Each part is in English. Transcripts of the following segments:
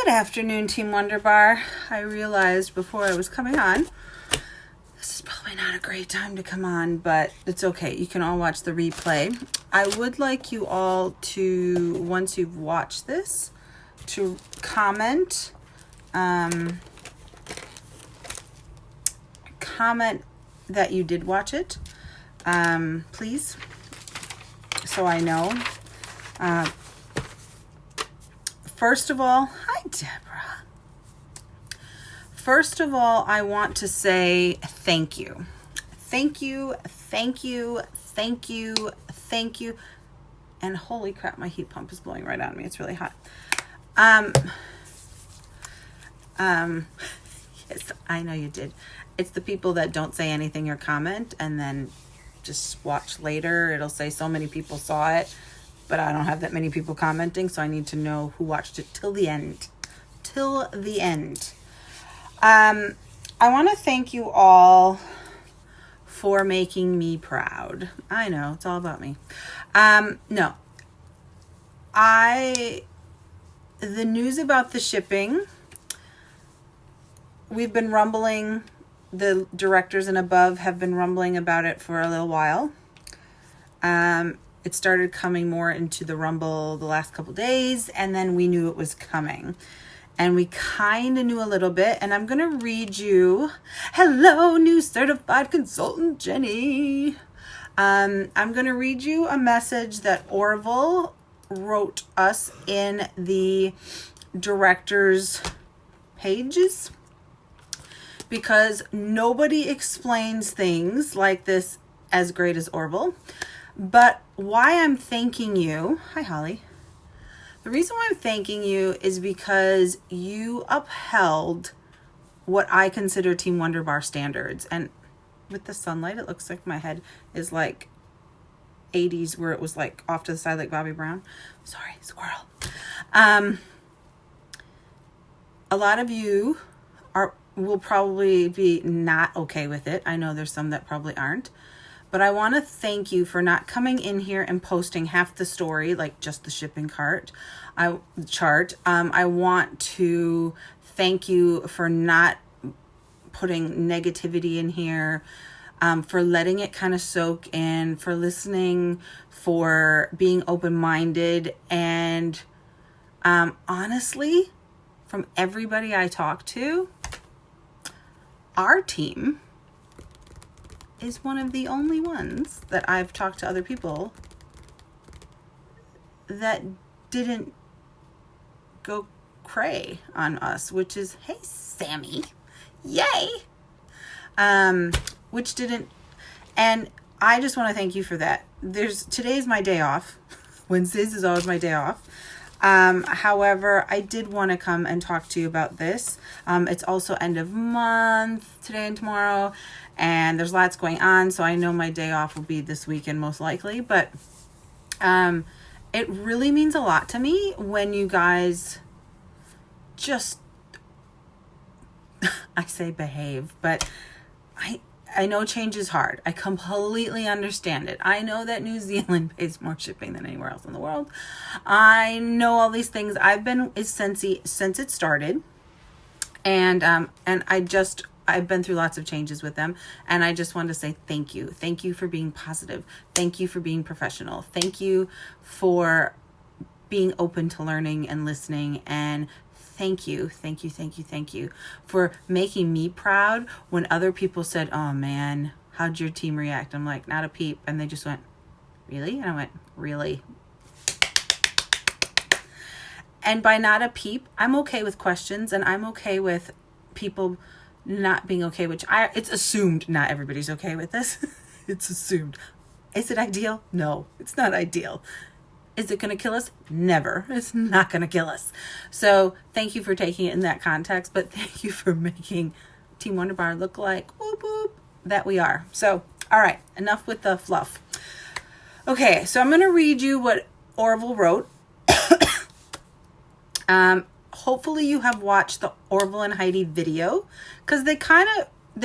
Good afternoon, Team Wonder Bar. I realized before I was coming on, this is probably not a great time to come on, but it's okay. You can all watch the replay. I would like you all to, once you've watched this, to comment, comment that you did watch it, please, so I know. First of all, hi Deborah. First of all, I want to say thank you. Thank you, thank you, thank you, thank you. And holy crap, my heat pump is blowing right on me. It's really hot. Yes, I know you did. It's the people that don't say anything or comment and then just watch later. It'll say so many people saw it, but I don't have that many people commenting, so I need to know who watched it till the end. Till the end. I want to thank you all for making me proud. I know, it's all about me. No. The news about the shipping, we've been rumbling, the directors and above have been rumbling about it for a little while. It started coming more into the rumble the last couple days, and then we knew it was coming. And we kind of knew a little bit, and I'm going to read you, hello, new certified consultant, Jenny. I'm going to read you a message that Orville wrote us in the director's pages, because nobody explains things like this as great as Orville. But why I'm thanking you, hi Holly, the reason why I'm thanking you is because you upheld what I consider Team Wonder Bar standards. And with the sunlight, it looks like my head is like 80s, where it was like off to the side like Bobby Brown. Sorry, squirrel. A lot of you will probably be not okay with it. I know there's some that probably aren't. But I want to thank you for not coming in here and posting half the story, like just the shipping chart. I want to thank you for not putting negativity in here, for letting it kind of soak in, for listening, for being open-minded. And honestly, from everybody I talk to, our team is one of the only ones that I've talked to other people that didn't go cray on us, which is, hey, Sammy, yay! Which didn't, and I just want to thank you for that. Today's my day off. Wednesdays is always my day off. However, I did want to come and talk to you about this. It's also end of month today and tomorrow, and there's lots going on, so I know my day off will be this weekend most likely, but it really means a lot to me when you guys just, I say behave, but I know change is hard. I completely understand it. I know that New Zealand pays more shipping than anywhere else in the world. I know all these things. I've been with Scentsy since it started, and I've been through lots of changes with them, and I just wanted to say thank you. Thank you for being positive. Thank you for being professional. Thank you for being open to learning and listening, and thank you for making me proud when other people said, oh man, how'd your team react? I'm like, not a peep. And they just went, really? And I went, really? And by not a peep, I'm okay with questions, and I'm okay with people not being okay, it's assumed not everybody's okay with this. It's assumed. Is it ideal? No, it's not ideal. Is it going to kill us? Never. It's not going to kill us. So thank you for taking it in that context, but thank you for making Team Wonder Bar look like whoop whoop that we are. So, all right, enough with the fluff. Okay, so I'm going to read you what Orville wrote. Hopefully you have watched the Orville and Heidi video, because they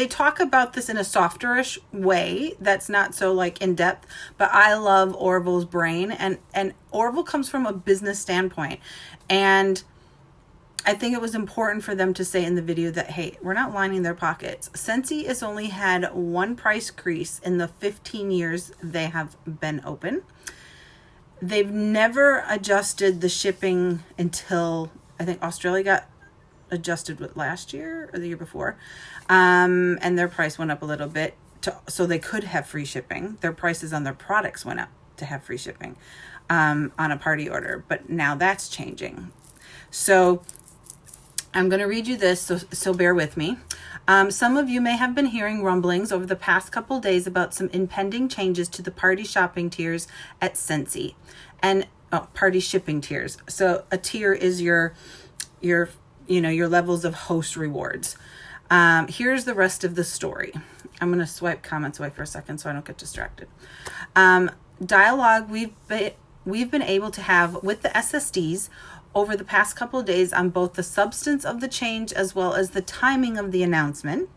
talk about this in a softerish way that's not so like in depth, but I love Orville's brain, and Orville comes from a business standpoint, and I think it was important for them to say in the video that, hey, we're not lining their pockets. Scentsy has only had one price increase in the 15 years they have been open. They've never adjusted the shipping until, I think Australia got adjusted with last year or the year before. And their price went up a little bit so they could have free shipping. Their prices on their products went up to have free shipping on a party order. But now that's changing. So I'm going to read you this, so bear with me. Some of you may have been hearing rumblings over the past couple days about some impending changes to the party shopping tiers at Scentsy, and party shipping tiers. So a tier is your levels of host rewards. Here's the rest of the story. I'm going to swipe comments away for a second so I don't get distracted. Dialogue we've been able to have with the SSDs over the past couple of days on both the substance of the change as well as the timing of the announcement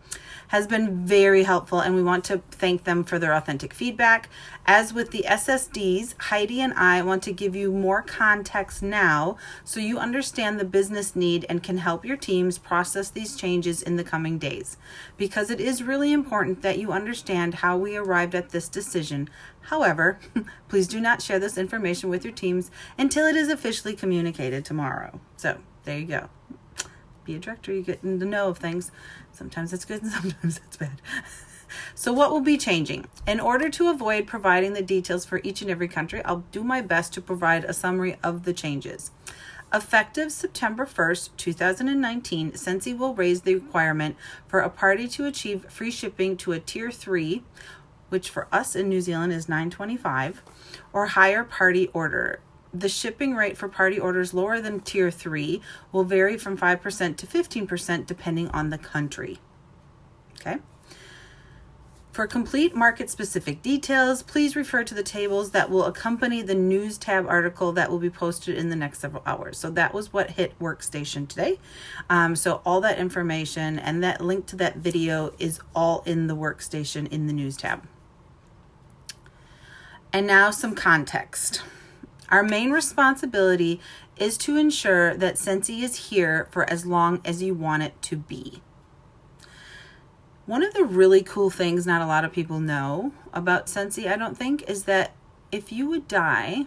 has been very helpful, and we want to thank them for their authentic feedback. As with the SSDs, Heidi and I want to give you more context now so you understand the business need and can help your teams process these changes in the coming days, because it is really important that you understand how we arrived at this decision. However, please do not share this information with your teams until it is officially communicated tomorrow. So there you go. Be a director, you get in the know of things. Sometimes it's good and sometimes it's bad. So what will be changing? In order to avoid providing the details for each and every country, I'll do my best to provide a summary of the changes. Effective September 1st, 2019, Scentsy will raise the requirement for a party to achieve free shipping to a tier 3, which for us in New Zealand is $9.25, or higher party order. The shipping rate for party orders lower than tier 3 will vary from 5% to 15% depending on the country. Okay. For complete market-specific details, please refer to the tables that will accompany the news tab article that will be posted in the next several hours. So that was what hit Workstation today. So all that information and that link to that video is all in the Workstation in the news tab. And now some context. Our main responsibility is to ensure that Scentsy is here for as long as you want it to be. One of the really cool things not a lot of people know about Scentsy, I don't think, is that if you would die,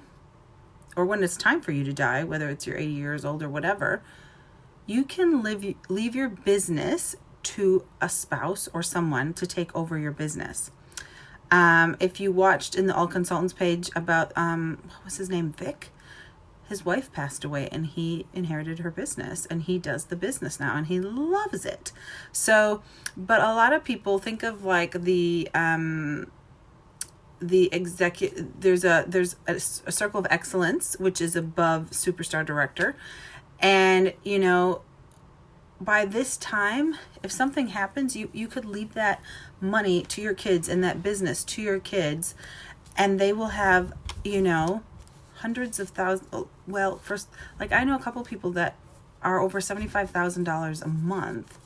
or when it's time for you to die, whether it's you're 80 years old or whatever, you can leave your business to a spouse or someone to take over your business. If you watched in the All Consultants page about, what was his name, Vic? His wife passed away and he inherited her business and he does the business now and he loves it. So, but a lot of people think of like the executive, there's a circle of excellence, which is above superstar director. And, you know, by this time, if something happens, you could leave that money to your kids and that business to your kids, and they will have, you know, hundreds of thousands. Well, first, like I know a couple people that are over $75,000 a month,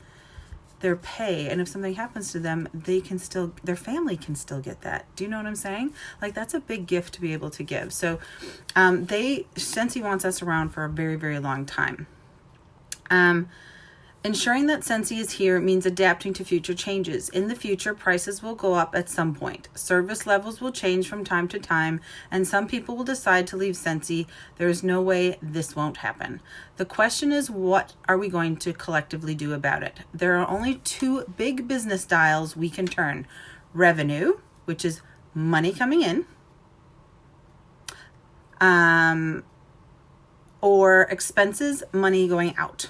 their pay, and if something happens to them, their family can still get that. Do you know what I'm saying? Like that's a big gift to be able to give. So, Scentsy wants us around for a very, very long time. Ensuring that Scentsy is here means adapting to future changes. In the future, prices will go up at some point. Service levels will change from time to time, and some people will decide to leave Scentsy. There is no way this won't happen. The question is, what are we going to collectively do about it? There are only two big business dials we can turn. Revenue, which is money coming in, or expenses, money going out.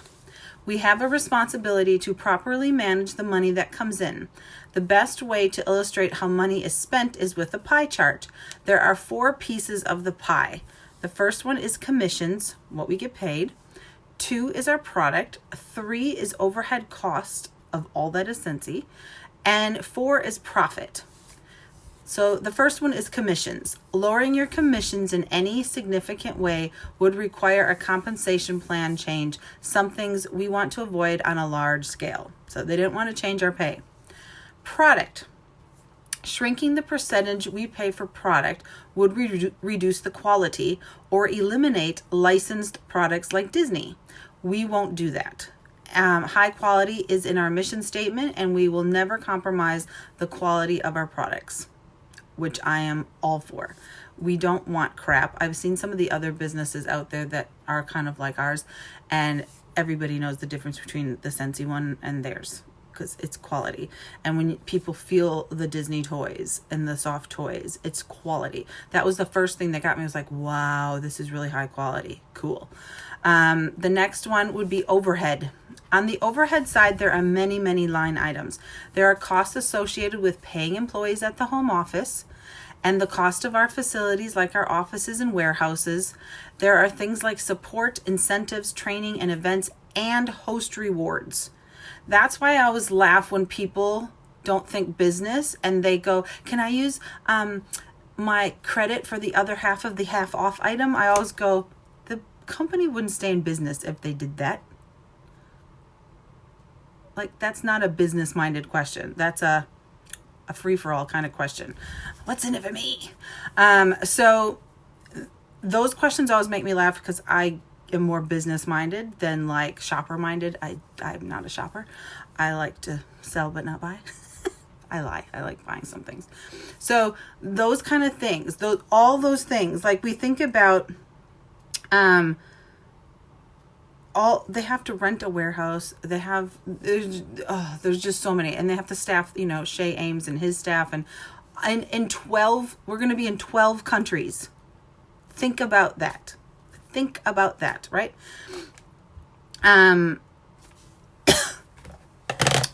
We have a responsibility to properly manage the money that comes in. The best way to illustrate how money is spent is with a pie chart. There are 4 pieces of the pie. The first one is commissions, what we get paid. 2 is our product. 3 is overhead cost of all that is Scentsy. And 4 is profit. So the first one is commissions. Lowering your commissions in any significant way would require a compensation plan change, some things we want to avoid on a large scale. So they didn't want to change our pay. Product. Shrinking the percentage we pay for product would reduce the quality or eliminate licensed products like Disney. We won't do that. High quality is in our mission statement, and we will never compromise the quality of our products, which I am all for. We don't want crap. I've seen some of the other businesses out there that are kind of like ours, and everybody knows the difference between the Scentsy one and theirs, because it's quality. And when people feel the Disney toys and the soft toys, it's quality. That was the first thing that got me. I was like, wow, this is really high quality. Cool. The next one would be overhead. On the overhead side, there are many, many line items. There are costs associated with paying employees at the home office and the cost of our facilities like our offices and warehouses. There are things like support, incentives, training, and events, and host rewards. That's why I always laugh when people don't think business and they go, can I use my credit for the other half of the half off item? I always go, the company wouldn't stay in business if they did that. Like, that's not a business-minded question. That's a free-for-all kind of question. What's in it for me? So those questions always make me laugh because I am more business-minded than like shopper-minded. I'm not a shopper. I like to sell but not buy. I lie. I like buying some things. So those kind of things, all those things, like we think about, they have to rent a warehouse. There's just so many, and they have to staff, Shay Ames and his staff, and in 12, we're going to be in 12 countries. Think about that. Right?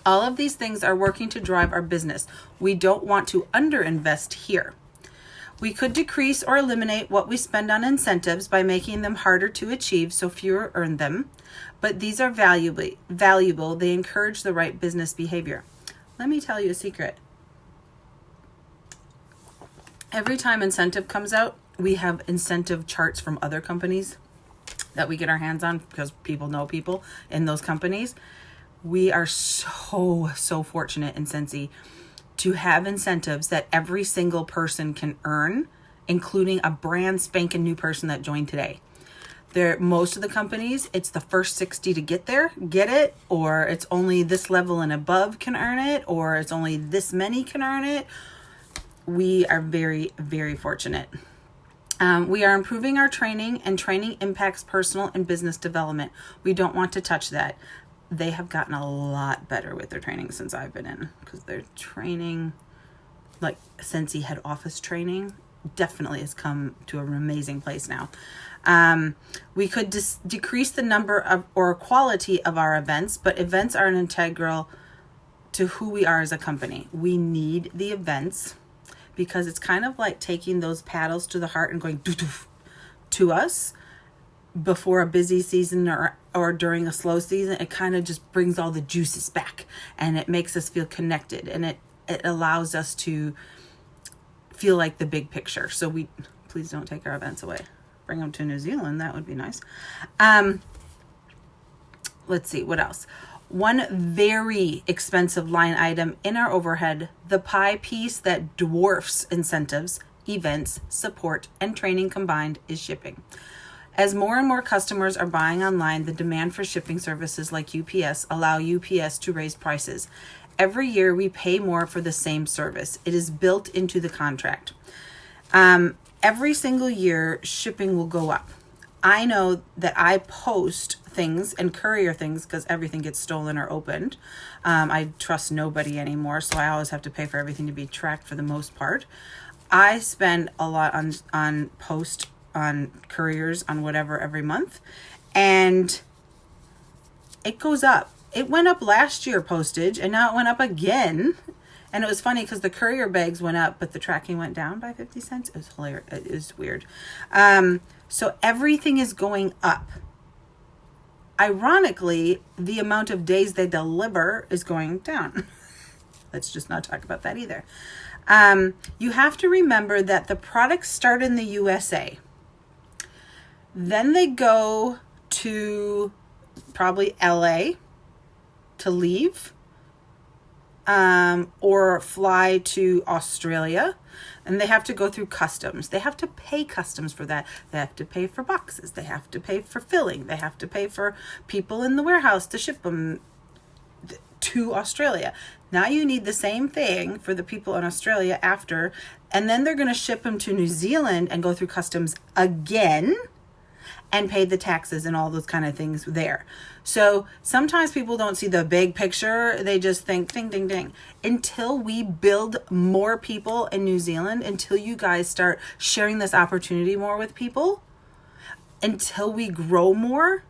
All of these things are working to drive our business. We don't want to underinvest here. We could decrease or eliminate what we spend on incentives by making them harder to achieve so fewer earn them. But these are valuable. They encourage the right business behavior. Let me tell you a secret. Every time incentive comes out, we have incentive charts from other companies that we get our hands on because people know people in those companies. We are so fortunate in Scentsy to have incentives that every single person can earn, including a brand spanking new person that joined today. Most of the companies, it's the first 60 to get it, or it's only this level and above can earn it, or it's only this many can earn it. We are very, very fortunate. We are improving our training, and training impacts personal and business development. We don't want to touch that. They have gotten a lot better with their training since I've been in, because their training, like Scentsy head office training, definitely has come to an amazing place now. We could decrease the number of or quality of our events, but events are an integral to who we are as a company. We need the events because it's kind of like taking those paddles to the heart and going doo-doo to us. Before a busy season or during a slow season, it kind of just brings all the juices back, and it makes us feel connected, and it allows us to feel like the big picture. So please don't take our events away. Bring them to New Zealand. That would be nice. Let's see, what else? One very expensive line item in our overhead, the pie piece that dwarfs incentives, events, support, and training combined, is shipping. As more and more customers are buying online, the demand for shipping services like UPS allow UPS to raise prices. Every year we pay more for the same service. It is built into the contract. Every single year shipping will go up. I know that I post things and courier things because everything gets stolen or opened. I trust nobody anymore, so I always have to pay for everything to be tracked for the most part. I spend a lot on post on couriers on whatever every month, and it goes up. It went up last year postage, and now it went up again. And it was funny because the courier bags went up, but the tracking went down by 50 cents. It was hilarious. It was weird. So everything is going up. Ironically, the amount of days they deliver is going down. Let's just not talk about that either. You have to remember that the products start in the USA. Then they go to probably LA to leave. or fly to Australia, and they have to go through customs. They have to pay customs for that. They have to pay for boxes. They have to pay for filling. They have to pay for people in the warehouse to ship them to Australia. Now you need the same thing for the people in Australia after, and then they're going to ship them to New Zealand and go through customs again and pay the taxes and all those kind of things there. So sometimes people don't see the big picture. They just think ding, ding, ding. Until we build more people in New Zealand, until you guys start sharing this opportunity more with people, until we grow more,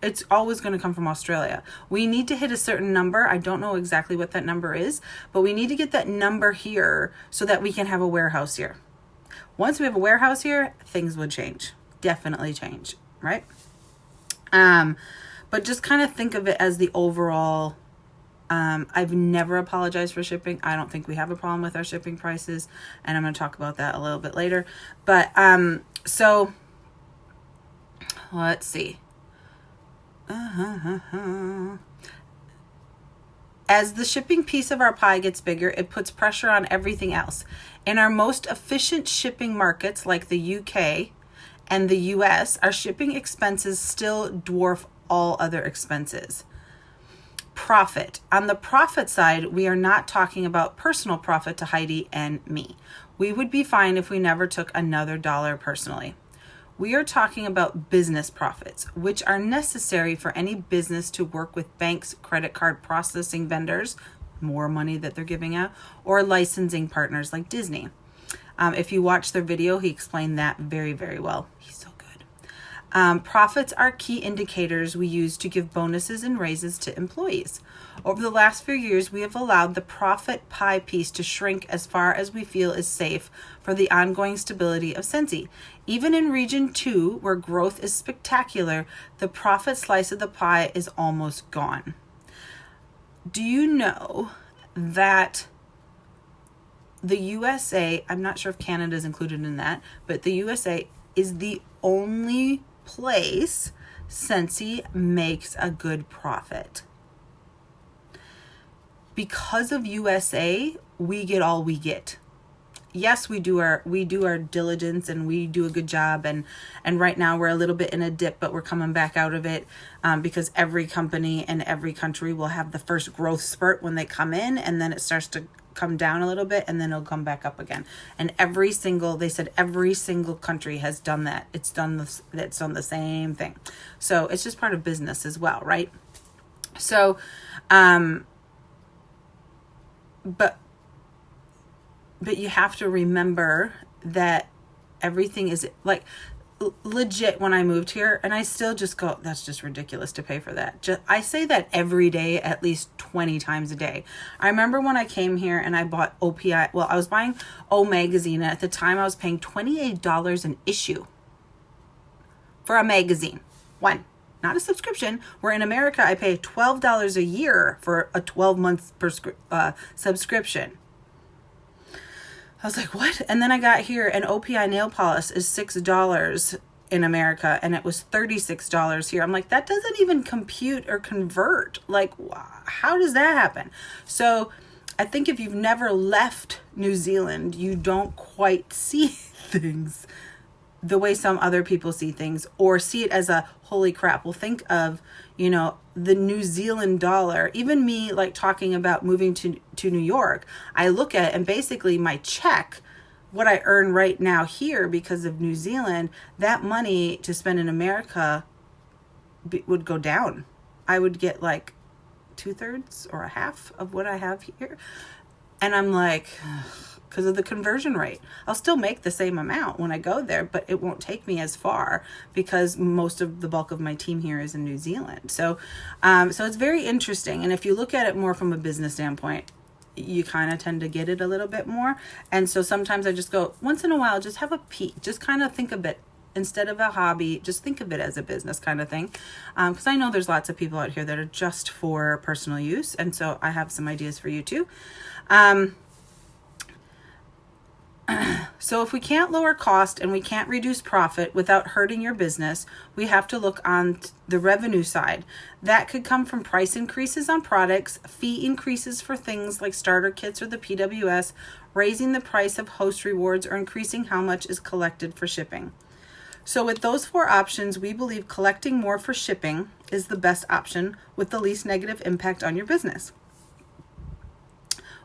it's always going to come from Australia. We need to hit a certain number. I don't know exactly what that number is, but we need to get that number here so that we can have a warehouse here. Once we have a warehouse here, things would change. Definitely change, right? But just kind of think of it as the overall. I've never apologized for shipping. I don't think we have a problem with our shipping prices, and I'm going to talk about that a little bit later. But so let's see. As the shipping piece of our pie gets bigger, it puts pressure on everything else. In our most efficient shipping markets like the UK and the US, our shipping expenses still dwarf all other expenses. Profit. On the profit side, we are not talking about personal profit to Heidi and me. We would be fine if we never took another dollar personally. We are talking about business profits, which are necessary for any business to work with banks, credit card processing vendors, more money that they're giving out, or licensing partners like Disney. If you watch their video, he explained that very, very well. He's so good. Profits are key indicators we use to give bonuses and raises to employees. Over the last few years, we have allowed the profit pie piece to shrink as far as we feel is safe for the ongoing stability of Scentsy. Even in Region 2, where growth is spectacular, the profit slice of the pie is almost gone. Do you know that the USA, I'm not sure if Canada is included in that, but the USA is the only place Scentsy makes a good profit. Because of USA, we get all we get. Yes, we do our diligence and we do a good job, and right now we're a little bit in a dip, but we're coming back out of it because every company and every country will have the first growth spurt when they come in, and then it starts to come down a little bit, and then it'll come back up again. And they said every single country has done that. It's done the same thing. So it's just part of business as well, right? So, but you have to remember that everything is like legit. When I moved here, and I still just go, that's just ridiculous to pay for that. I say that every day, at least 20 times a day. I remember when I came here and I bought OPI. Well, I was buying O magazine, and at the time I was paying $28 an issue for a magazine. One, not a subscription. Where in America, I pay $12 a year for a 12-month subscription. I was like, what? And then I got here, and OPI nail polish is $6 in America, and it was $36 here. I'm like, that doesn't even compute or convert. Like, how does that happen? So I think if you've never left New Zealand, you don't quite see things the way some other people see things, or see it as a holy crap. Well, think of, the New Zealand dollar. Even me, like, talking about moving to New York, I look at it, and basically my check, what I earn right now here because of New Zealand, that money to spend in America would go down. I would get like 2/3 or a half of what I have here. And I'm like, because of the conversion rate, I'll still make the same amount when I go there, but it won't take me as far because most of the bulk of my team here is in New Zealand. So it's very interesting. And if you look at it more from a business standpoint, you kind of tend to get it a little bit more. And so sometimes I just go, once in a while, just have a peek, just kind of think of it instead of a hobby, just think of it as a business kind of thing. Because I know there's lots of people out here that are just for personal use. And so I have some ideas for you too. So if we can't lower cost and we can't reduce profit without hurting your business, we have to look on the revenue side. That could come from price increases on products, fee increases for things like starter kits or the PWS, raising the price of host rewards, or increasing how much is collected for shipping. So with those 4 options, we believe collecting more for shipping is the best option with the least negative impact on your business.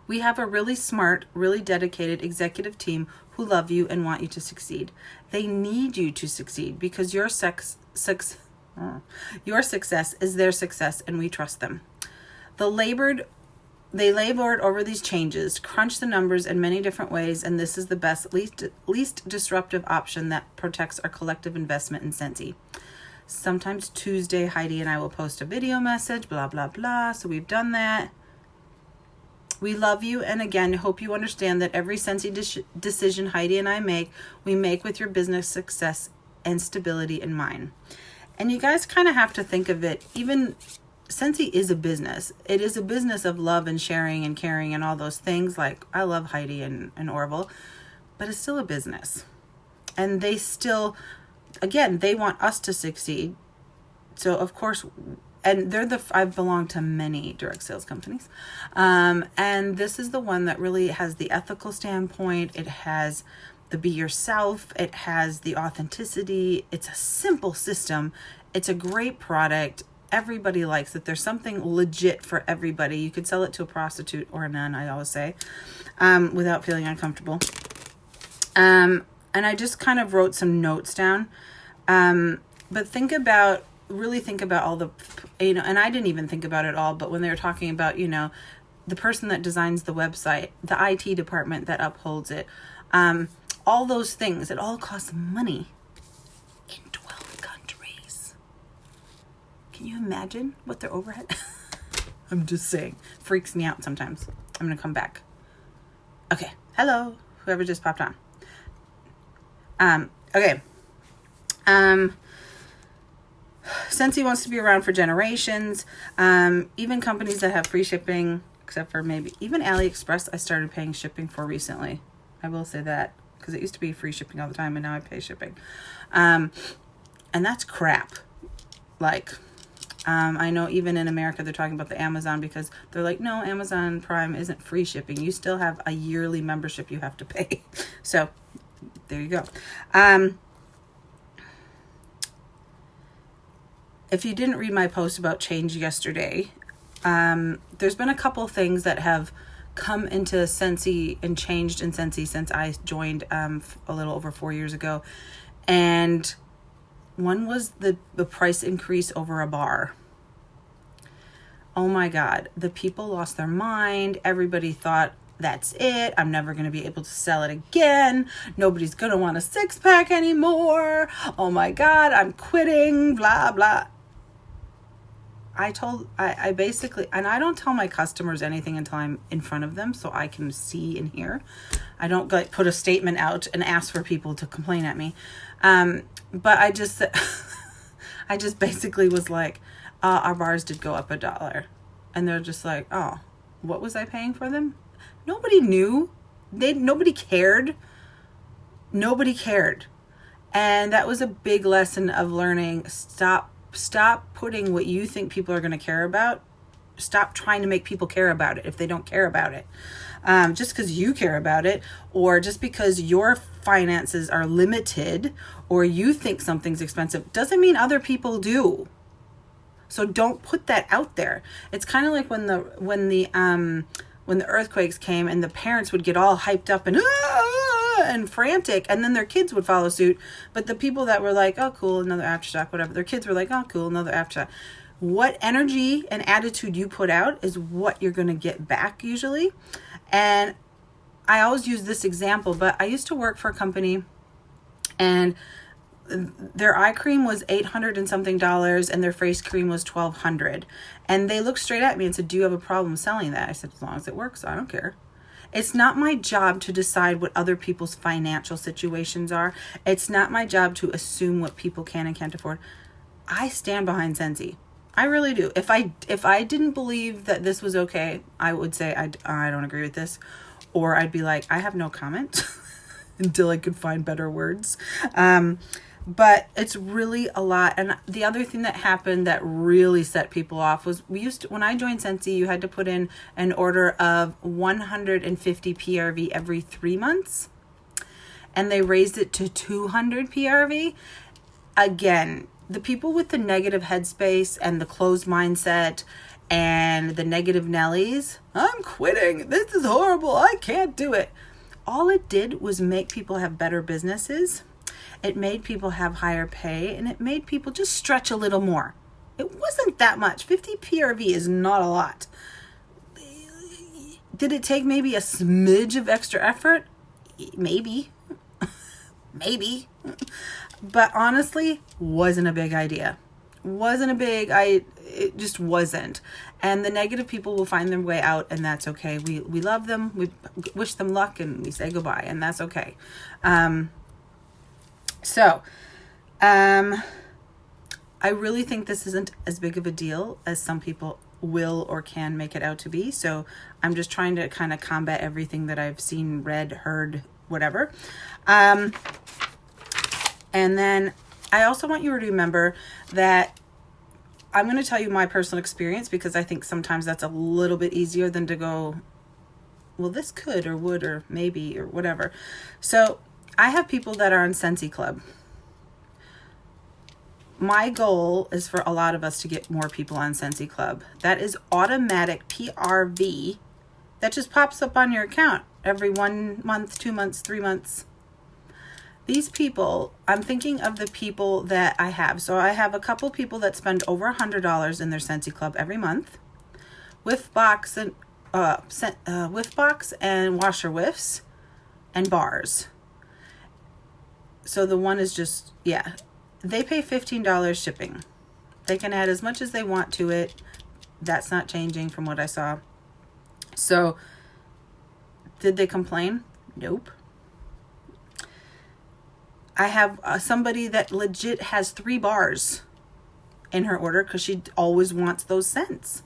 We have a really smart, really dedicated executive team who love you and want you to succeed. They need you to succeed because your success is their success, and we trust them. They labored over these changes, crunched the numbers in many different ways, and this is the best, least disruptive option that protects our collective investment in Scentsy. Sometimes Tuesday, Heidi and I will post a video message, blah, blah, blah. So we've done that. We love you, and again, hope you understand that every Scentsy decision Heidi and I make, we make with your business success and stability in mind. And you guys kind of have to think of it, even Scentsy is a business. It is a business of love and sharing and caring and all those things. Like, I love Heidi and Orville, but it's still a business. And they still, again, they want us to succeed. So, of course, and I've belonged to many direct sales companies. And this is the one that really has the ethical standpoint. It has the be yourself. It has the authenticity. It's a simple system. It's a great product. Everybody likes it. There's something legit for everybody. You could sell it to a prostitute or a nun, I always say, without feeling uncomfortable. And I just kind of wrote some notes down. But really think about all the, and I didn't even think about it all, but when they were talking about, the person that designs the website, the IT department that upholds it, all those things, it all costs money in 12 countries. Can you imagine what their overhead? I'm just saying, freaks me out sometimes. I'm going to come back. Okay. Hello, whoever just popped on. Okay. Scentsy wants to be around for generations. Even companies that have free shipping, except for maybe even AliExpress, I started paying shipping for recently. I will say that, because it used to be free shipping all the time, and now I pay shipping. And that's crap. Like, I know even in America they're talking about the Amazon, because they're like, no, Amazon Prime isn't free shipping. You still have a yearly membership you have to pay. So there you go. If you didn't read my post about change yesterday, there's been a couple things that have come into Scentsy and changed in Scentsy since I joined a little over 4 years ago. And one was the price increase over a bar. Oh my God, the people lost their mind. Everybody thought, that's it. I'm never going to be able to sell it again. Nobody's going to want a 6-pack anymore. Oh my God, I'm quitting, blah, blah. I basically, and I don't tell my customers anything until I'm in front of them so I can see and hear. I don't like put a statement out and ask for people to complain at me. But I just basically was like, our bars did go up $1. And they're just like, oh, what was I paying for them? Nobody knew. Nobody cared. Nobody cared. And that was a big lesson of learning. Stop putting what you think people are going to care about. Stop trying to make people care about it if they don't care about it. Just because you care about it, or just because your finances are limited, or you think something's expensive, doesn't mean other people do. So don't put that out there. It's kind of like when the earthquakes came and the parents would get all hyped up and frantic, and then their kids would follow suit. But the people that were like, oh, cool, another aftershock, whatever, their kids were like, oh, cool, another aftershock. What energy and attitude you put out is what you're going to get back usually. And I always use this example, but I used to work for a company, and their eye cream was $800 and something, and their face cream was $1,200. And they looked straight at me and said, do you have a problem selling that? I said, as long as it works, I don't care. It's not my job to decide what other people's financial situations are. It's not my job to assume what people can and can't afford. I stand behind Scentsy. I really do. If I didn't believe that this was okay, I would say I don't agree with this, or I'd be like, I have no comment. until I could find better words. But it's really a lot. And the other thing that happened that really set people off was when I joined Scentsy, you had to put in an order of 150 PRV every 3 months. And they raised it to 200 PRV. Again, the people with the negative headspace and the closed mindset and the negative Nellies, I'm quitting. This is horrible. I can't do it. All it did was make people have better businesses. It made people have higher pay, and it made people just stretch a little more. It wasn't that much. 50 PRV is not a lot. Did it take maybe a smidge of extra effort? Maybe. Maybe. But honestly, wasn't a big idea. It just wasn't. And the negative people will find their way out, and that's okay. We love them. We wish them luck, and we say goodbye, and that's okay. So, I really think this isn't as big of a deal as some people will or can make it out to be. So I'm just trying to kind of combat everything that I've seen, read, heard, whatever. And then I also want you to remember that I'm going to tell you my personal experience, because I think sometimes that's a little bit easier than to go, well, this could or would or maybe or whatever. So I have people that are in Scentsy Club. My goal is for a lot of us to get more people on Scentsy Club. That is automatic PRV that just pops up on your account every 1 month, 2 months, 3 months. These people, I'm thinking of the people that I have. So I have a couple people that spend over $100 in their Scentsy Club every month with box and whiff box and washer whiffs and bars. So the one is just, yeah, they pay $15 shipping. They can add as much as they want to it. That's not changing from what I saw. So did they complain? Nope. I have somebody that legit has 3 bars in her order because she always wants those scents.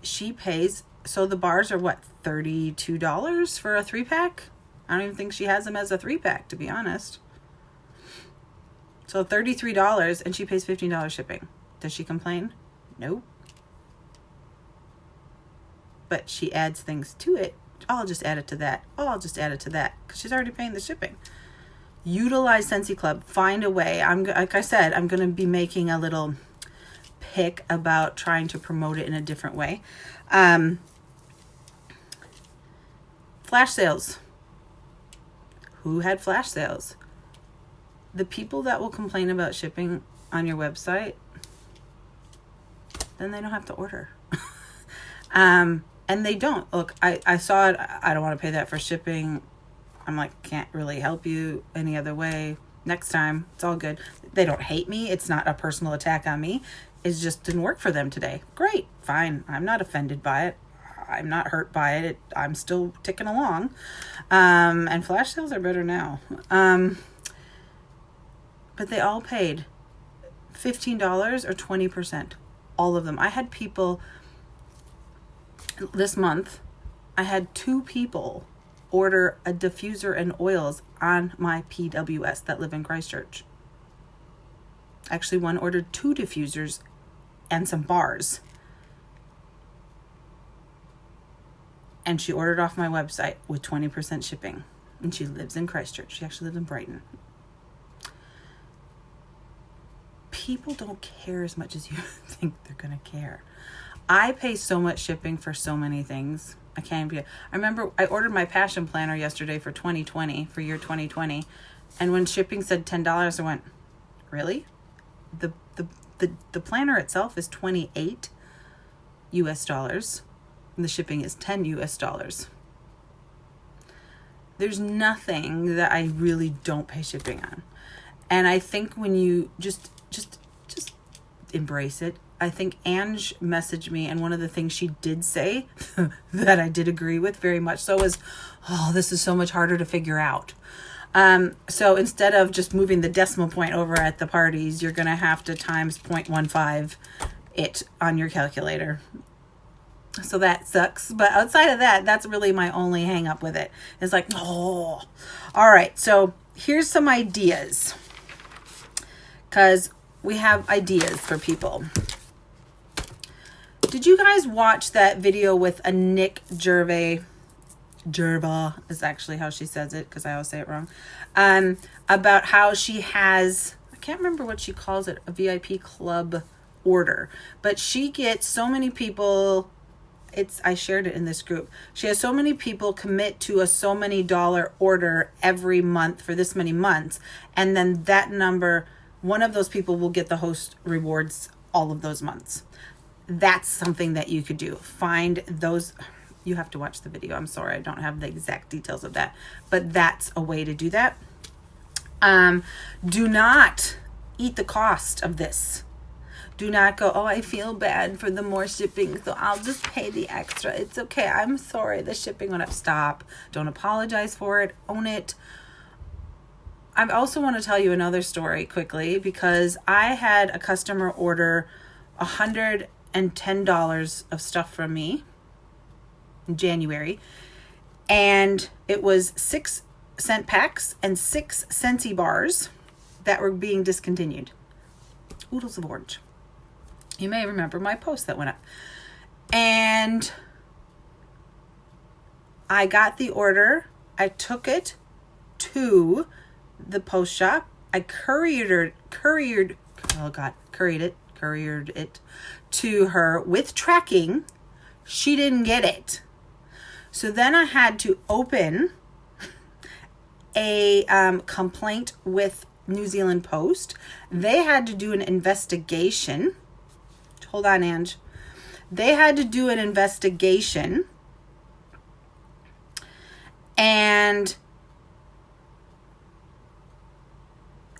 She pays, so the bars are what, $32 for a 3-pack? I don't even think she has them as a 3-pack, to be honest. So $33, and she pays $15 shipping. Does she complain? Nope. But she adds things to it. Oh, I'll just add it to that. Oh, I'll just add it to that, because she's already paying the shipping. Utilize Scentsy Club. Find a way. Like I said, I'm going to be making a little pick about trying to promote it in a different way. Flash sales. Who had flash sales? The people that will complain about shipping on your website, then they don't have to order. And they don't. Look, I saw it. I don't want to pay that for shipping. I'm like, can't really help you any other way. Next time, it's all good. They don't hate me. It's not a personal attack on me. It just didn't work for them today. Great, fine. I'm not offended by it. I'm not hurt by it. I'm still ticking along. And flash sales are better now. But they all paid $15 or 20%. All of them. I had people this month. I had 2 people order a diffuser and oils on my PWS that live in Christchurch. Actually, one ordered 2 diffusers and some bars. And she ordered off my website with 20% shipping. And she lives in Christchurch. She actually lives in Brighton. People don't care as much as you think they're going to care. I pay so much shipping for so many things. I can't even. I remember I ordered my passion planner yesterday for 2020, for year 2020. And when shipping said $10, I went, really? The planner itself is $28 US. And the shipping is $10 US. There's nothing that I really don't pay shipping on. And I think when you just embrace it. I think Ange messaged me, and one of the things she did say that I did agree with very much so is, oh, this is so much harder to figure out. So instead of just moving the decimal point over at the parties, you're going to have to times 0.15 it on your calculator. So that sucks. But outside of that, that's really my only hang up with it. It's like, oh, all right. So here's some ideas, because we have ideas for people. Did you guys watch that video with a Nick Gervais? Gerva is actually how she says it, because I always say it wrong. About how she has, I can't remember what she calls it, a VIP club order, but she gets so many people. I shared it in this group. She has so many people commit to a so many dollar order every month for this many months, and then that number, one of those people will get the host rewards all of those months. That's something that you could do. Find those. You have to watch the video. I'm sorry, I don't have the exact details of that, but that's a way to do that. Do not eat the cost of this. Do not go, oh, I feel bad for the more shipping, so I'll just pay the extra. It's okay. I'm sorry. The shipping went up. Stop. Don't apologize for it. Own it. I also want to tell you another story quickly, because I had a customer order $110 of stuff from me in January, and it was 6 scent packs and 6 Scentsy bars that were being discontinued. Oodles of orange. You may remember my post that went up. And I got the order. I took it to the post shop. I couriered it to her with tracking. She didn't get it. So then I had to open a complaint with New Zealand Post. They had to do an investigation. Hold on, Ange. They had to do an investigation. And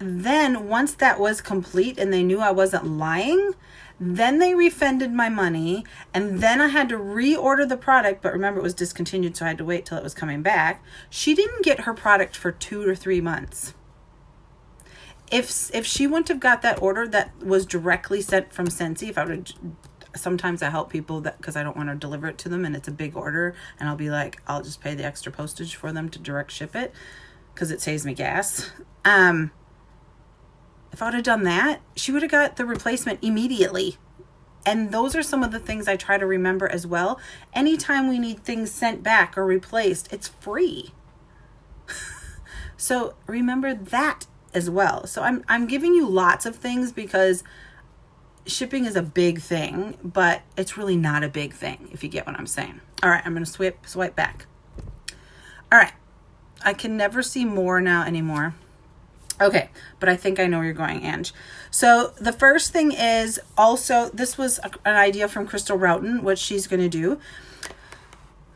then once that was complete and they knew I wasn't lying, then they refunded my money, and then I had to reorder the product. But remember, it was discontinued, so I had to wait till it was coming back. She didn't get her product for 2 or 3 months. If she wouldn't have got that order that was directly sent from Scentsy, if I would have, sometimes I help people that, because I don't want to deliver it to them and it's a big order, and I'll be like, I'll just pay the extra postage for them to direct ship it, because it saves me gas. If I would have done that, she would have got the replacement immediately. And those are some of the things I try to remember as well. Anytime we need things sent back or replaced, it's free. So remember that as well. So I'm giving you lots of things, because shipping is a big thing, but it's really not a big thing, if you get what I'm saying. All right, I'm going to swipe back. All right. I can never see more now anymore. Okay, but I think I know where you're going, Ange. So the first thing is also, this was an idea from Crystal Roughton, what she's going to do.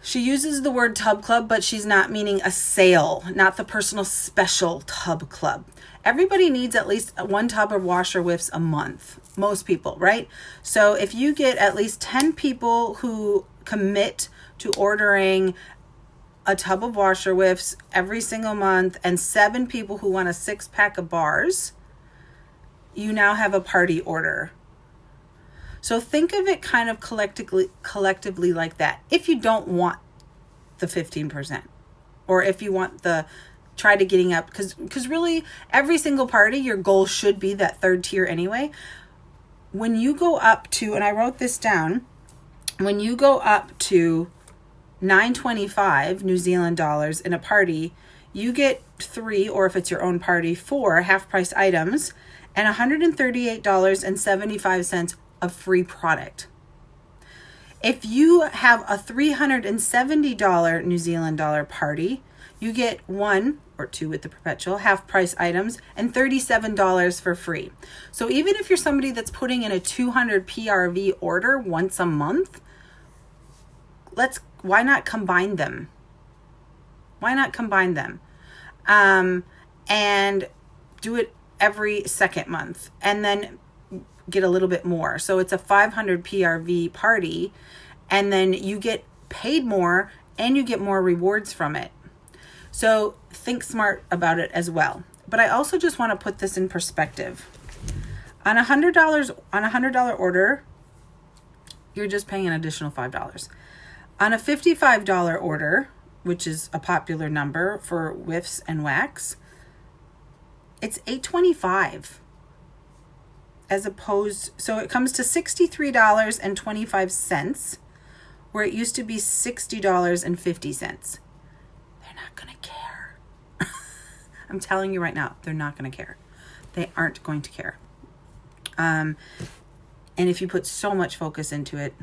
She uses the word tub club, but she's not meaning a sale, not the personal special tub club. Everybody needs at least 1 tub of washer whiffs a month. Most people, right? So if you get at least 10 people who commit to ordering a tub of washer whiffs every single month, and 7 people who want a 6-pack of bars, you now have a party order. So think of it kind of collectively like that. If you don't want the 15%, or if you want try to getting up, because really every single party, your goal should be that 3rd tier anyway. When you go up to, and I wrote this down, when you go up to $9.25 New Zealand dollars in a party, you get 3, or if it's your own party, 4 half-price items and $138.75 of free product. If you have a $370 New Zealand dollar party, you get 1 or 2 with the perpetual half-price items and $37 for free. So even if you're somebody that's putting in a 200 PRV order once a month, why not combine them? Why not combine them? And do it every second month, and then get a little bit more. So it's a 500 PRV party, and then you get paid more and you get more rewards from it. So think smart about it as well. But I also just want to put this in perspective. On $100 order, you're just paying an additional $5. On a $55 order, which is a popular number for whiffs and wax, it's $8.25 as opposed, so it comes to $63.25, where it used to be $60.50. They're not going to care. I'm telling you right now, they're not going to care. They aren't going to care. And if you put so much focus into it,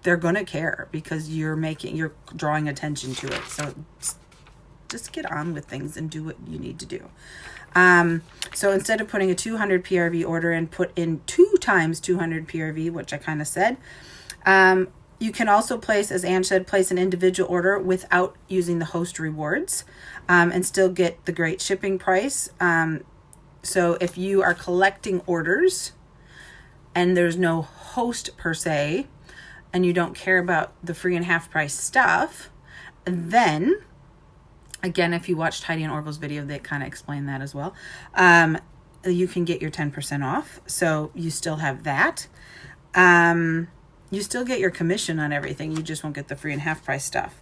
they're going to care because you're drawing attention to it. So just get on with things and do what you need to do. So instead of putting a 200 PRV order in, put in 2 times 200 PRV, which I kind of said. You can also place, as Ange said, place an individual order without using the host rewards, and still get the great shipping price. So if you are collecting orders and there's no host per se, and you don't care about the free and half price stuff, then, again, if you watched Heidi and Orville's video, they kind of explain that as well. You can get your 10% off. So you still have that. You still get your commission on everything. You just won't get the free and half price stuff.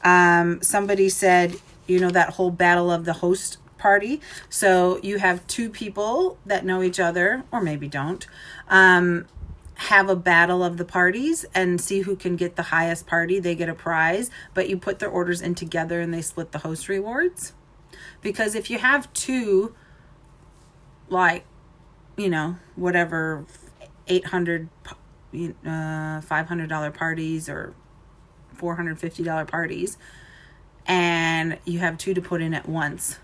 Somebody said, that whole battle of the host party. So you have 2 people that know each other, or maybe don't, have a battle of the parties and see who can get the highest party. They get a prize, but you put their orders in together and they split the host rewards. Because if you have 2, whatever, $800, $500 parties or $450 parties, and you have 2 to put in at once,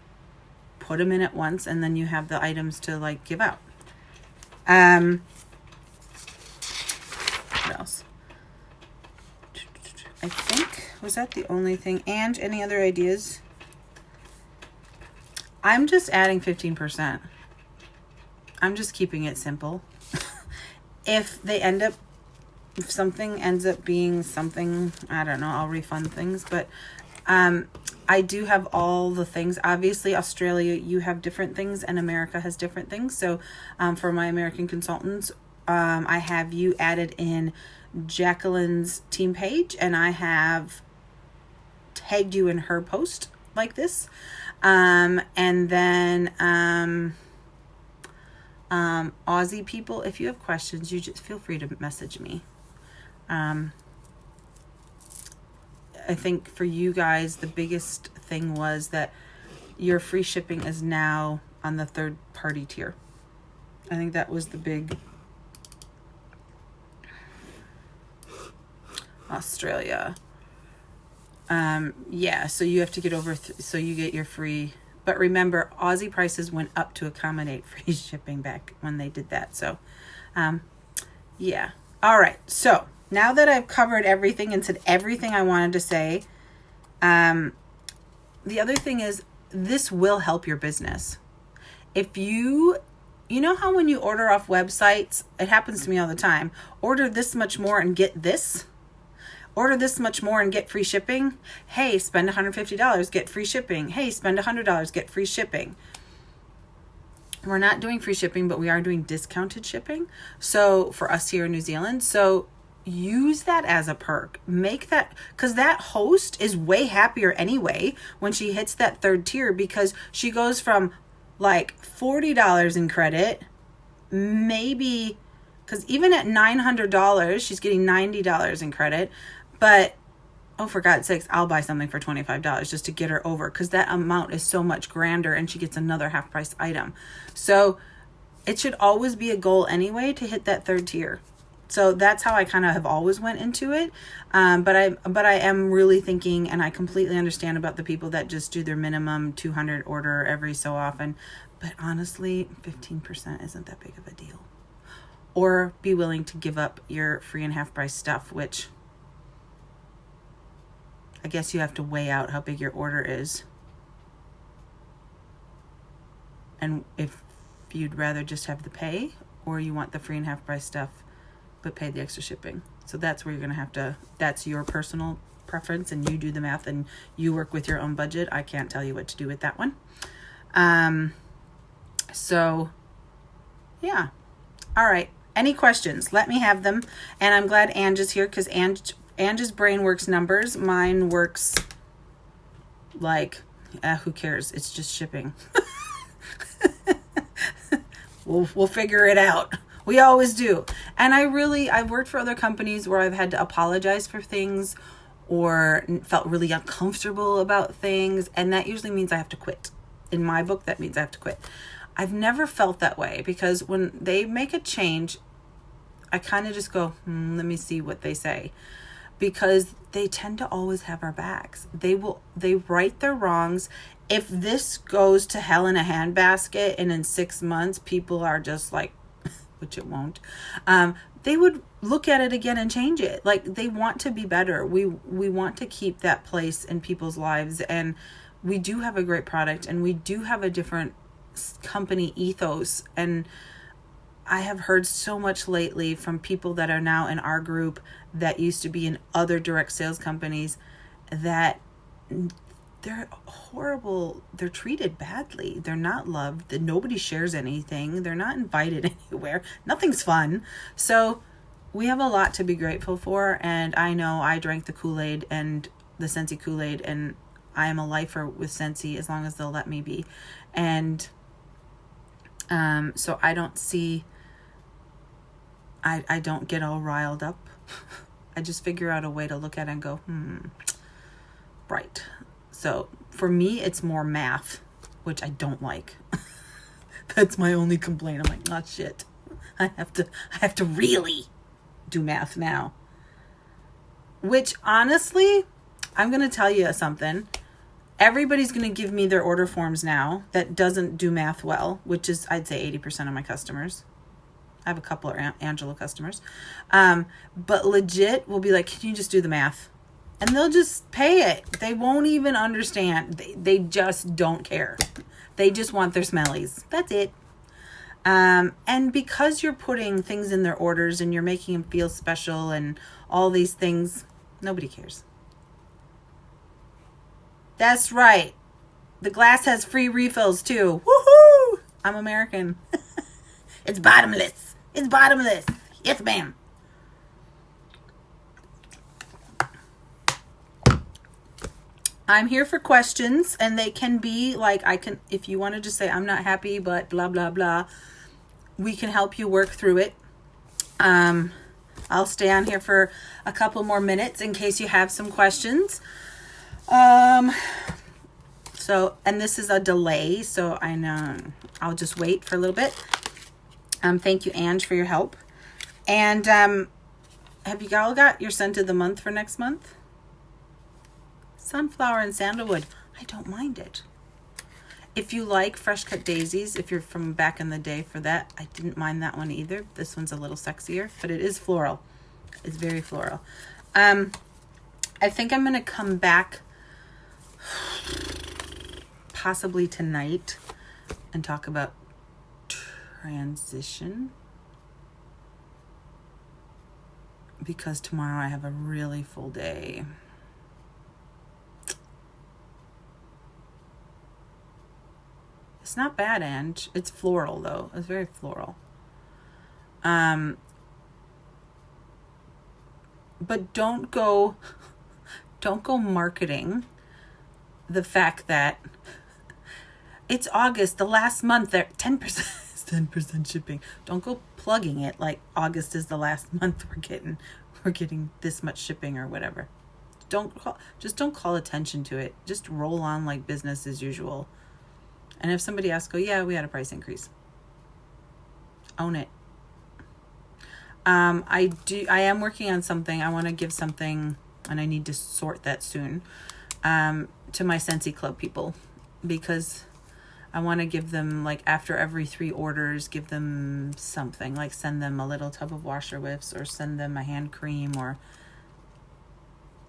put them in at once, and then you have the items to give out. What else? I think, was that the only thing? And any other ideas? I'm just adding 15%. I'm just keeping it simple. If something ends up being something, I don't know, I'll refund things. But I do have all the things. Obviously, Australia, you have different things, and America has different things. So for my American consultants, I have you added in Jacqueline's team page, and I have tagged you in her post like this. And then Aussie people, if you have questions, you just feel free to message me. I think for you guys, the biggest thing was that your free shipping is now on the 3rd party tier. I think that was the big Australia. So you have to get over, so you get your free, but remember, Aussie prices went up to accommodate free shipping back when they did that. So, All right. So now that I've covered everything and said everything I wanted to say, the other thing is this will help your business. If you know how when you order off websites, it happens to me all the time, order this much more and get this. Order this much more and get free shipping. Hey, spend $150, get free shipping. Hey, spend $100, get free shipping. We're not doing free shipping, but we are doing discounted shipping. So for us here in New Zealand, so use that as a perk. Make that, because that host is way happier anyway when she hits that 3rd tier, because she goes from $40 in credit, maybe, because even at $900, she's getting $90 in credit. But, oh, for God's sakes, I'll buy something for $25 just to get her over, because that amount is so much grander and she gets another half price item. So it should always be a goal anyway to hit that 3rd tier. So that's how I kind of have always went into it. But I am really thinking, and I completely understand about the people that just do their minimum 200 order every so often. But honestly, 15% isn't that big of a deal. Or be willing to give up your free and half price stuff, which I guess you have to weigh out how big your order is. And if you'd rather just have the pay, or you want the free and half price stuff but pay the extra shipping. So that's where you're going to have to, that's your personal preference, and you do the math and you work with your own budget. I can't tell you what to do with that one. So yeah. All right. Any questions, let me have them. And I'm glad Ange is here because Ange's brain works numbers. Mine works like, who cares? It's just shipping. We'll figure it out. We always do. And I've worked for other companies where I've had to apologize for things or felt really uncomfortable about things. And that usually means I have to quit. In my book, that means I have to quit. I've never felt that way because when they make a change, I kind of just go, let me see what they say. Because they tend to always have our backs. They right their wrongs. If this goes to hell in a handbasket and in 6 months people are just like, which it won't, they would look at it again and change it. Like, they want to be better. We want to keep that place in people's lives, and we do have a great product, and we do have a different company ethos. And I have heard so much lately from people that are now in our group that used to be in other direct sales companies that they're horrible. They're treated badly. They're not loved. That nobody shares anything. They're not invited anywhere. Nothing's fun. So we have a lot to be grateful for. And I know I drank the Kool-Aid and the Scentsy Kool-Aid, and I am a lifer with Scentsy as long as they'll let me be. And so I don't see, I don't get all riled up. I just figure out a way to look at it and go, right. So for me, it's more math, which I don't like. That's my only complaint. I'm like, oh shit. I have to really do math now. Which honestly, I'm going to tell you something. Everybody's going to give me their order forms now that doesn't do math well, which is, I'd say 80% of my customers. I have a couple of Angela customers. But legit will be like, can you just do the math? And they'll just pay it. They won't even understand. They just don't care. They just want their smellies. That's it. And because you're putting things in their orders and you're making them feel special and all these things, nobody cares. That's right. The glass has free refills too. Woohoo! I'm American. It's bottomless. It's bottomless. Yes, ma'am. I'm here for questions, and they can be like, if you want to just say, I'm not happy, but blah, blah, blah, we can help you work through it. I'll stay on here for a couple more minutes in case you have some questions. And this is a delay, so I know I'll just wait for a little bit. Thank you, Ange, for your help. And have you all got your scent of the month for next month? Sunflower and sandalwood. I don't mind it. If you like fresh cut daisies, if you're from back in the day for that, I didn't mind that one either. This one's a little sexier, but it is floral. It's very floral. I think I'm going to come back possibly tonight and talk about transition, because tomorrow I have a really full day. It's not bad, Ange. It's floral though. It's very floral. But don't go marketing the fact that it's August, the last month, there 10% shipping. Don't go plugging it like August is the last month we're getting this much shipping or whatever. Don't call attention to it. Just roll on like business as usual. And if somebody asks, go, yeah, we had a price increase. Own it. I am working on something. I want to give something, and I need to sort that soon, to my Scentsy Club people, because I want to give them, like, after every 3 orders, give them something, like send them a little tub of washer whiffs, or send them a hand cream, or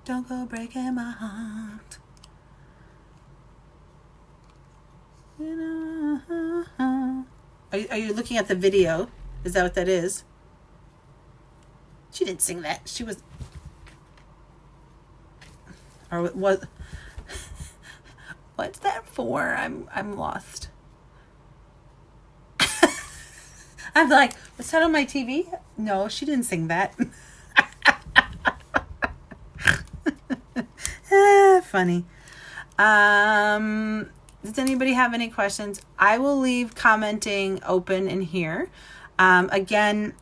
don't go breaking my heart. Are you looking at the video? Is that what that is? She didn't sing that. She was, or what? What's that for? I'm lost. I'm like, was that on my TV? No, she didn't sing that. Funny. Does anybody have any questions? I will leave commenting open in here. Again,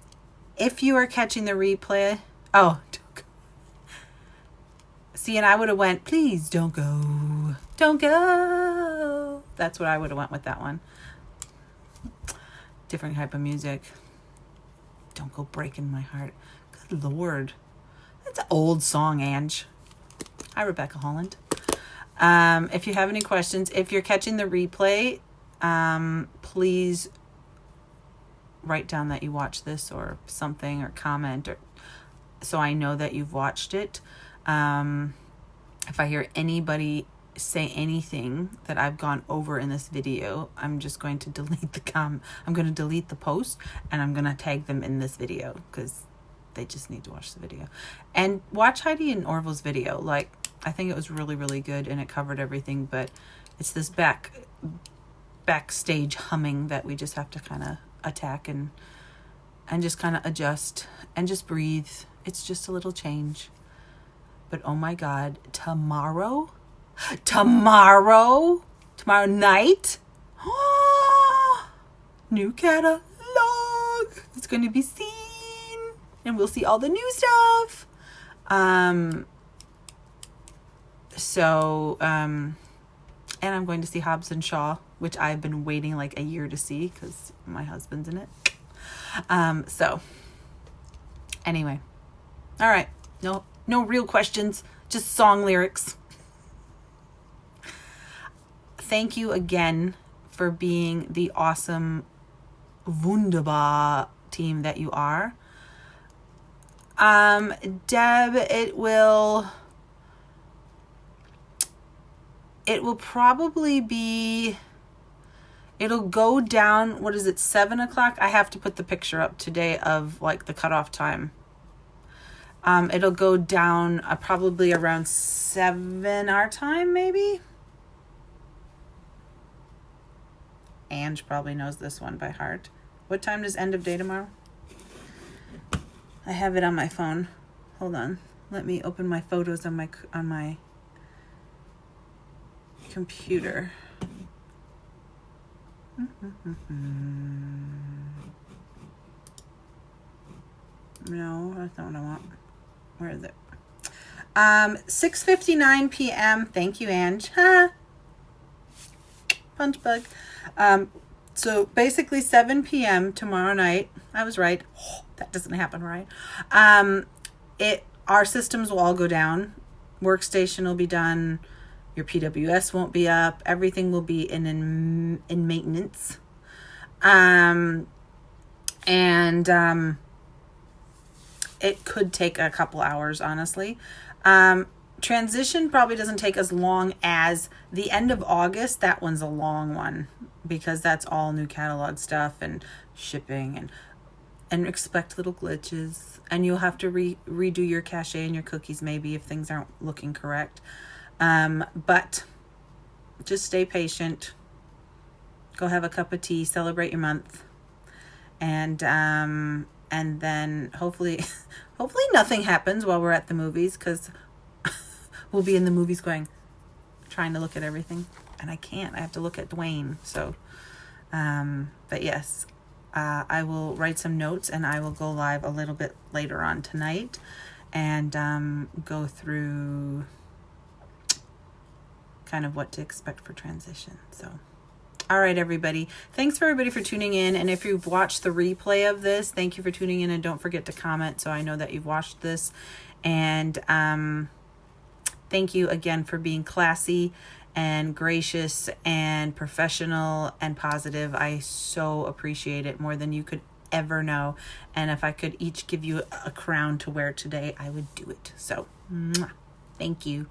if you are catching the replay, see, and I would have went, please don't go. Don't go. That's what I would have went with that one. Different type of music. Don't go breaking my heart. Good Lord. That's an old song, Ange. Hi, Rebecca Holland. If you have any questions, if you're catching the replay, please write down that you watched this or something, or comment, or so I know that you've watched it. If I hear anybody say anything that I've gone over in this video, I'm just going to delete I'm going to delete the post, and I'm going to tag them in this video, because they just need to watch the video. And watch Heidi and Orville's video. Like, I think it was really, really good, and it covered everything, but it's this backstage humming that we just have to kind of attack and just kind of adjust and just breathe. It's just a little change. But oh my God, tomorrow night, new catalog. It's going to be seen, and we'll see all the new stuff. And I'm going to see Hobbs and Shaw, which I've been waiting like a year to see because my husband's in it. Anyway, all right. No real questions, just song lyrics. Thank you again for being the awesome, wunderbar team that you are. Deb, it will probably be, it'll go down, 7:00? I have to put the picture up today of like the cutoff time. It'll go down probably around 7 our time, maybe. Ange probably knows this one by heart. What time does end of day tomorrow? I have it on my phone. Hold on. Let me open my photos on my computer. No, that's not what I want. Where is it? 6:59 p.m. Thank you, Ange. Punch bug. So basically 7 p.m. tomorrow night. I was right. That doesn't happen, right? Our systems will all go down. Workstation will be done. Your PWS won't be up. Everything will be in maintenance. It could take a couple hours, honestly. Transition probably doesn't take as long as the end of August. That one's a long one because that's all new catalog stuff and shipping and expect little glitches. And you'll have to redo your cache and your cookies maybe if things aren't looking correct. But just stay patient. Go have a cup of tea, celebrate your month. And then hopefully nothing happens while we're at the movies, because we'll be in the movies trying to look at everything, and I can't. I have to look at Dwayne. So, but yes, I will write some notes, and I will go live a little bit later on tonight, and go through kind of what to expect for transition. So. All right, everybody. Thanks for everybody for tuning in. And if you've watched the replay of this, thank you for tuning in, and don't forget to comment so I know that you've watched this. And thank you again for being classy and gracious and professional and positive. I so appreciate it more than you could ever know. And if I could each give you a crown to wear today, I would do it. So, thank you.